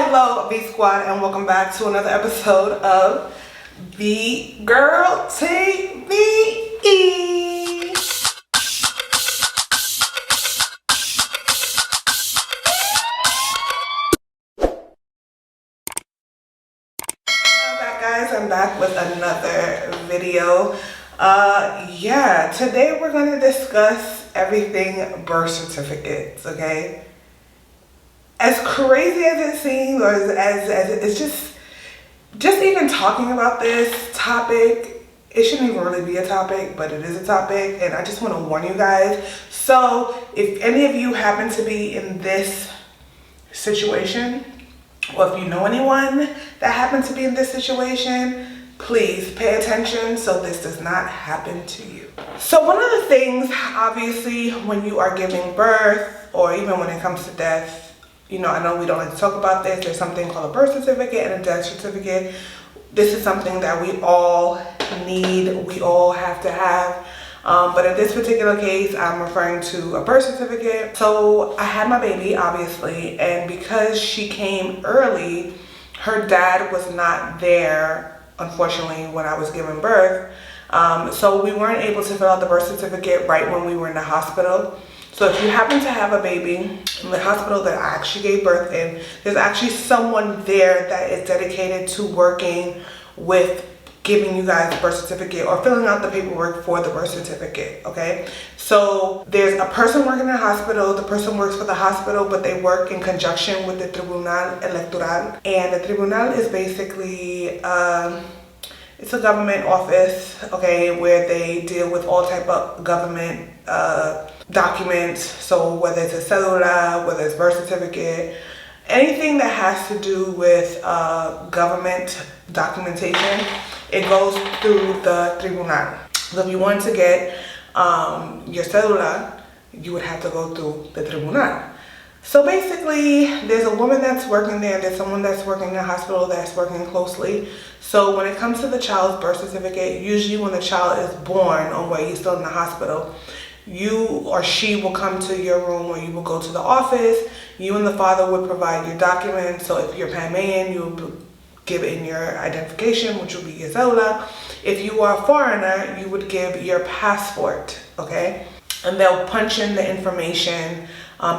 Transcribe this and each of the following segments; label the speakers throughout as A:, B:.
A: Hello, V Squad, and welcome back to another episode of VGIRL TV. Guys, I'm back with another video. Today we're going to discuss everything birth certificates, okay? As crazy as it seems, or as it's just even talking about this topic, it shouldn't even really be a topic, but it is a topic, and I just want to warn you guys. So if any of you happen to be in this situation, or if you know anyone that happens to be in this situation, please pay attention so this does not happen to you. So one of the things, obviously, when you are giving birth, or even when it comes to death, you know, I know we don't like to talk about this. There's something called a birth certificate and a death certificate. This is something that we all need, we all have to have. But in this particular case, I'm referring to a birth certificate. So I had my baby, obviously, and because she came early, her dad was not there, unfortunately, when I was giving birth. So we weren't able to fill out the birth certificate right when we were in the hospital. So if you happen to have a baby in the hospital that I actually gave birth in, there's actually someone there that is dedicated to working with giving you guys a birth certificate or filling out the paperwork for the birth certificate, okay? So there's a person working in the hospital. The person works for the hospital, but they work in conjunction with the Tribunal, Electoral. And the Tribunal is basically, it's a government office, okay, where they deal with all type of government documents. So whether it's a cedula, whether it's birth certificate, anything that has to do with government documentation, it goes through the Tribunal. So if you want to get your cedula, you would have to go through the Tribunal. So basically, there's a woman that's working there, there's someone that's working in the hospital that's working closely. So when it comes to the child's birth certificate, usually when the child is born or where you're still in the hospital, you or she will come to your room, or you will go to the office. You and the father would provide your documents. So if you're Panamanian, you would give in your identification, which will be your cedula. If you are a foreigner, you would give your passport, okay? And they'll punch in the information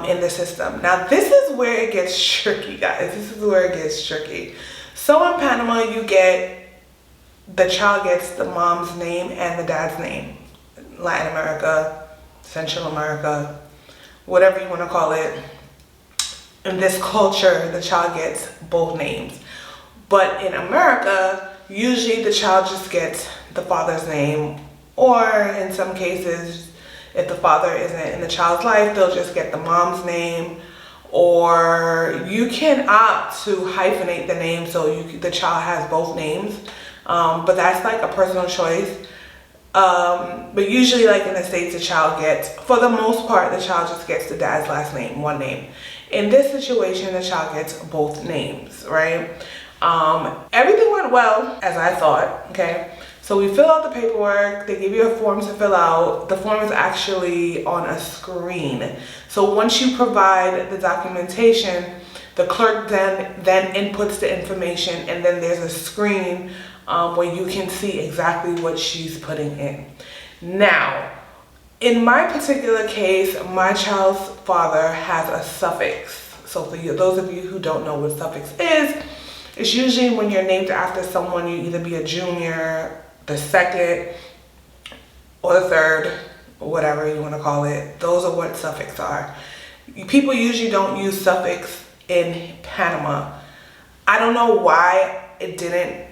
A: in the system. Now, this is where it gets tricky, guys. This is where it gets tricky. So in Panama, the child gets the mom's name and the dad's name. Latin America, Central America, whatever you want to call it. In this culture, the child gets both names. But in America, usually the child just gets the father's name, or in some cases, if the father isn't in the child's life, they'll just get the mom's name, or you can opt to hyphenate the name so the child has both names, but that's like a personal choice. But usually, like in the States, the child gets, for the most part, the child just gets the dad's last name, one name. In this situation, the child gets both names, right? Everything went well, as I thought, okay? So we fill out the paperwork, they give you a form to fill out. The form is actually on a screen. So once you provide the documentation, the clerk then inputs the information, and then there's a screen where you can see exactly what she's putting in. Now, in my particular case, my child's father has a suffix. So for those of you who don't know what suffix is, it's usually when you're named after someone, you either be a junior, the second, or the third, or whatever you want to call it. Those are what suffix are. People usually don't use suffix in Panama. I don't know why it didn't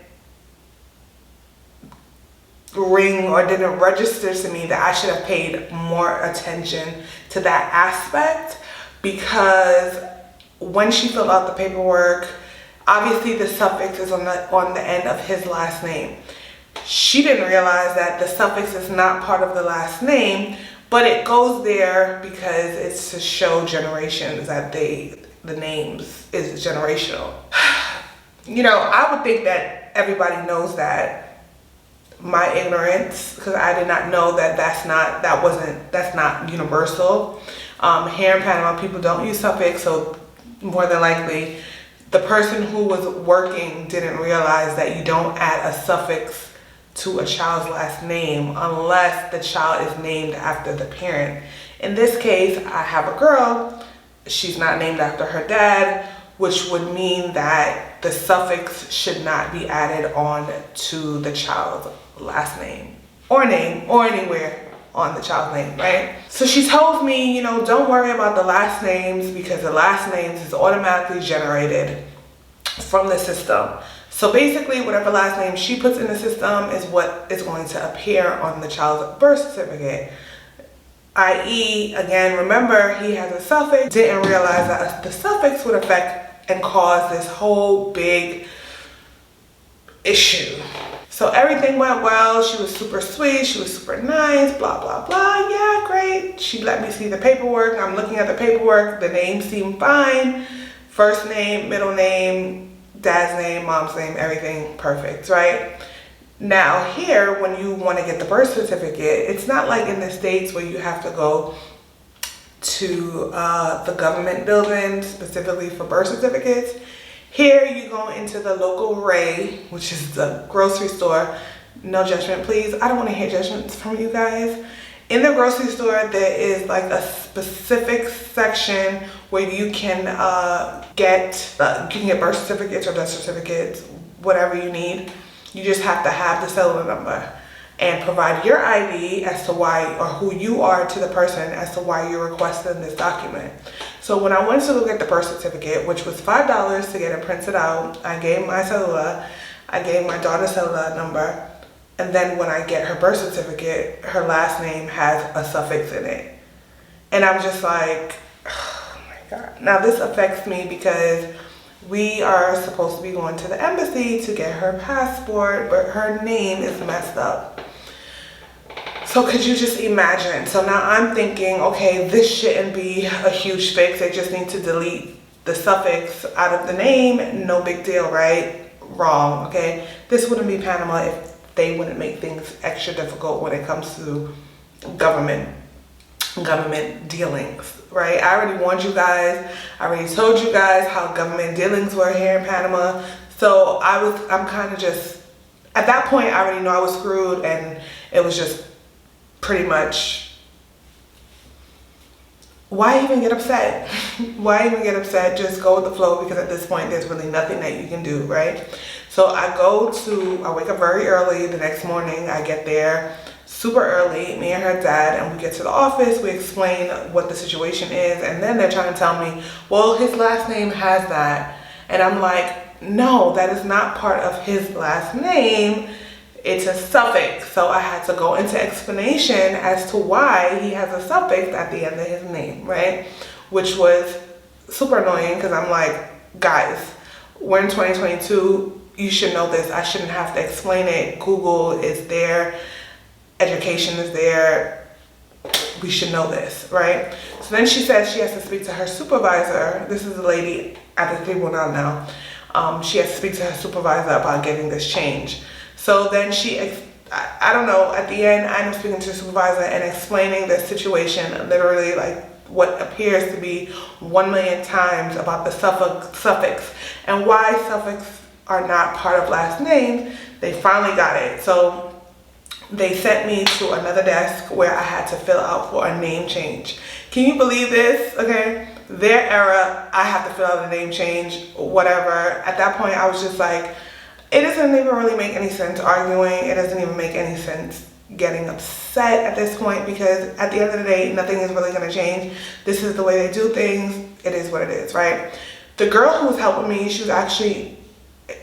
A: ring or didn't register to me that I should have paid more attention to that aspect, because when she filled out the paperwork, obviously the suffix is on the end of his last name. She didn't realize that the suffix is not part of the last name, but it goes there because it's to show generations that the names is generational. You know, I would think that everybody knows that. My ignorance, because I did not know that that's not universal. Here in Panama, people don't use suffix, so more than likely the person who was working didn't realize that you don't add a suffix to a child's last name unless the child is named after the parent. In this case, I have a girl. She's not named after her dad, which would mean that the suffix should not be added on to the child's last name or anywhere on the child's name, right? So she told me, you know, don't worry about the last names because the last names is automatically generated from the system. So basically, whatever last name she puts in the system is what is going to appear on the child's birth certificate. I.e., again, remember, he has a suffix, didn't realize that the suffix would affect and cause this whole big issue. So everything went well. She was super sweet. She was super nice, blah, blah, blah. Yeah, great. She let me see the paperwork. I'm looking at the paperwork. The names seem fine. First name, middle name, dad's name, mom's name, everything perfect, right? Now here, when you want to get the birth certificate, it's not like in the States where you have to go to the government building specifically for birth certificates. Here you go into the local Ray, which is the grocery store. No judgment, please. I don't want to hear judgments from you guys. In the grocery store, there is like a specific section where you can get birth certificates or death certificates, whatever you need. You just have to have the cellular number and provide your ID as to why, or who you are to the person as to why you're requesting this document. So when I went to go get the birth certificate, which was $5 to get it printed out, I gave my cellular, I gave my daughter's cellular number, and then when I get her birth certificate, her last name has a suffix in it. And I'm just like, oh my God. Now this affects me because we are supposed to be going to the embassy to get her passport, but her name is messed up. So could you just imagine? So now I'm thinking, okay, this shouldn't be a huge fix. They just need to delete the suffix out of the name. No big deal, right? Wrong, okay? This wouldn't be Panama if they wouldn't make things extra difficult when it comes to government dealings, right? I already warned you guys. I already told you guys how government dealings were here in Panama. So I'm kind of just, at that point, I already know I was screwed, and it was just pretty much, why even get upset? Why even get upset? Just go with the flow, because at this point, there's really nothing that you can do, right? So I wake up very early the next morning. I get there super early, me and her dad, and we get to the office. We explain what the situation is, and then they're trying to tell me, well, his last name has that. And I'm like, no, that is not part of his last name. It's a suffix. So I had to go into explanation as to why he has a suffix at the end of his name, right? Which was super annoying, because I'm like, guys, we're in 2022. You should know this. I shouldn't have to explain it. Google is there. Education is there. We should know this, right? So then she says she has to speak to her supervisor. This is a lady at the Tribunal now. She has to speak to her supervisor about getting this change. So then I don't know, at the end, I'm speaking to the supervisor and explaining the situation, literally like what appears to be 1 million times about the suffix and why suffix are not part of last names. They finally got it. So they sent me to another desk where I had to fill out for a name change. Can you believe this? Okay, their error, I have to fill out a name change, whatever. At that point, I was just like, it doesn't even really make any sense arguing. It doesn't even make any sense getting upset at this point, because at the end of the day, nothing is really gonna change. This is the way they do things. It is what it is, right? The girl who was helping me, she was actually,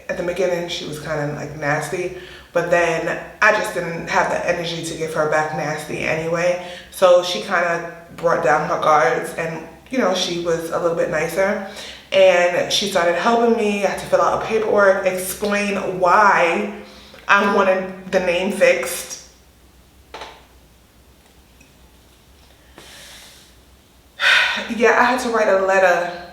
A: at the beginning, she was kind of like nasty, but then I just didn't have the energy to give her back nasty anyway. So she kind of brought down her guards, and you know, she was a little bit nicer. And she started helping me. I had to fill out a paperwork, explain why I wanted the name fixed. Yeah, I had to write a letter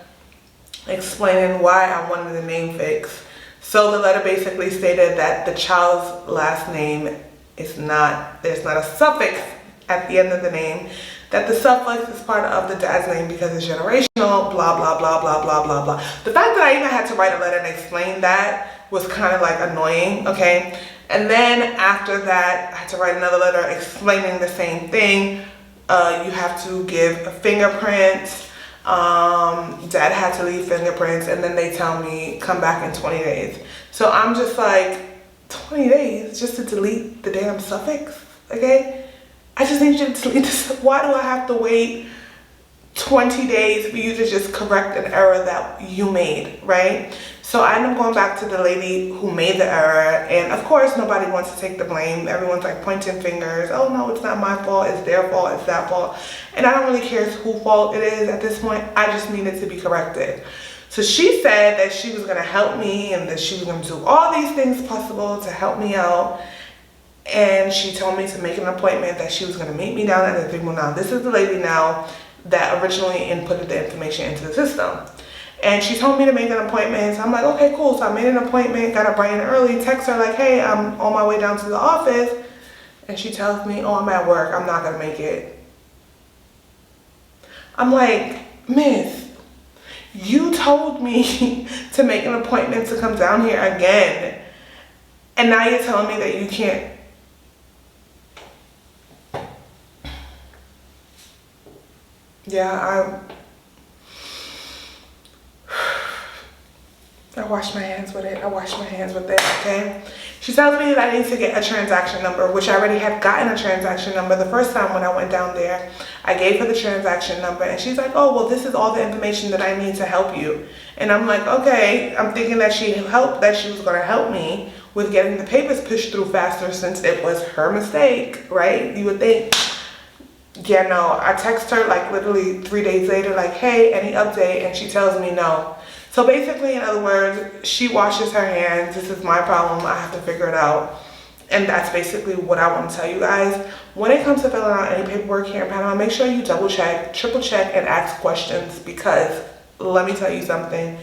A: explaining why I wanted the name fixed. So the letter basically stated that the child's last name is not, there's not a suffix at the end of the name. that the suffix is part of the dad's name because it's generational, blah, blah, blah, blah, blah, blah, blah. The fact that I even had to write a letter and explain that was kind of like annoying, okay? And then after that, I had to write another letter explaining the same thing. You have to give fingerprints. Dad had to leave fingerprints, and then they tell me come back in 20 days. So I'm just like, 20 days just to delete the damn suffix, okay? I just need you to delete this. Why do I have to wait 20 days for you to just correct an error that you made, right? So I end up going back to the lady who made the error, and of course nobody wants to take the blame. Everyone's like pointing fingers. Oh no, it's not my fault, it's their fault, it's that fault. And I don't really care whose fault it is at this point. I just need it to be corrected. So she said that she was gonna help me and that she was gonna do all these things possible to help me out. And she told me to make an appointment, that she was gonna meet me down at the Tribunal. This is the lady now that originally inputted the information into the system. And she told me to make an appointment. So I'm like, okay, cool. So I made an appointment, got up bright and early, text her like, hey, I'm on my way down to the office. And she tells me, oh, I'm at work, I'm not gonna make it. I'm like, miss, you told me to make an appointment to come down here again. And now you're telling me that you can't. Yeah, I wash my hands with it. I wash my hands with it, okay? She tells me that I need to get a transaction number, which I already had gotten a transaction number the first time when I went down there. I gave her the transaction number, and she's like, oh, well, this is all the information that I need to help you. And I'm like, okay. I'm thinking that she was going to help me with getting the papers pushed through faster since it was her mistake, right? You would think. Yeah, no. I text her like literally 3 days later, like, hey, any update? And she tells me no. So basically, in other words, she washes her hands. This is my problem. I have to figure it out. And that's basically what I want to tell you guys. When it comes to filling out any paperwork here in Panama, make sure you double check, triple check, and ask questions, because let me tell you something.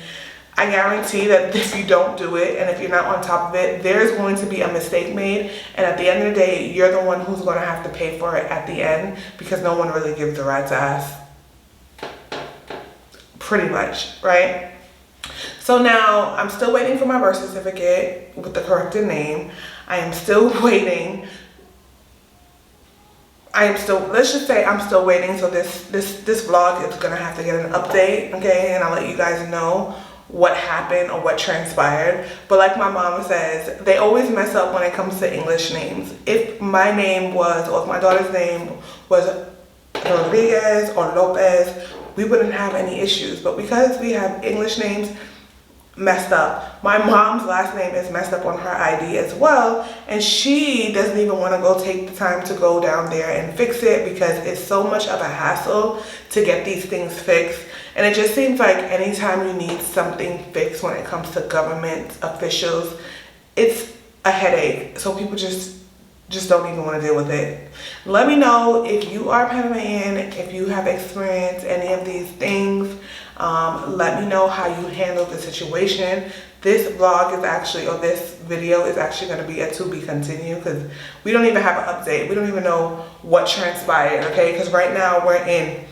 A: I guarantee that if you don't do it and if you're not on top of it, there's going to be a mistake made. And at the end of the day, you're the one who's going to have to pay for it at the end, because no one really gives a rat's ass. Pretty much, right? So now I'm still waiting for my birth certificate with the corrected name. I am still waiting. Let's just say I'm still waiting. So this vlog is gonna have to get an update, okay? And I'll let you guys know what happened or what transpired. But like my mom says, they always mess up when it comes to English names. If my name was, or if my daughter's name was Rodriguez or Lopez, we wouldn't have any issues. But because we have English names messed up, my mom's last name is messed up on her ID as well, and she doesn't even want to go take the time to go down there and fix it, because it's so much of a hassle to get these things fixed. And it just seems like anytime you need something fixed when it comes to government officials, it's a headache. So people just don't even want to deal with it. Let me know if you are Panamanian, if you have experienced any of these things. Let me know how you handle the situation. This vlog is actually, or this video is actually going to be a to be continued, because we don't even have an update. We don't even know what transpired, okay? Because right now we're in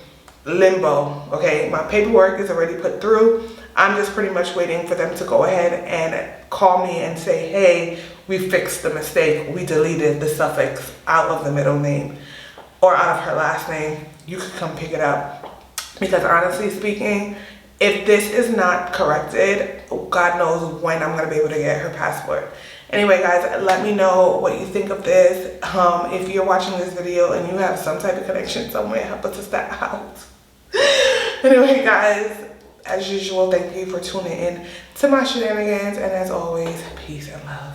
A: limbo, okay? My paperwork is already put through. I'm just pretty much waiting for them to go ahead and call me and say, hey, we fixed the mistake. We deleted the suffix out of the middle name or out of her last name. You could come pick it up. Because honestly speaking, if this is not corrected, God knows when I'm going to be able to get her passport. Anyway, guys, let me know what you think of this. If you're watching this video and you have some type of connection somewhere, help us to that out. Anyway, guys, as usual, thank you for tuning in to my shenanigans. And as always, peace and love.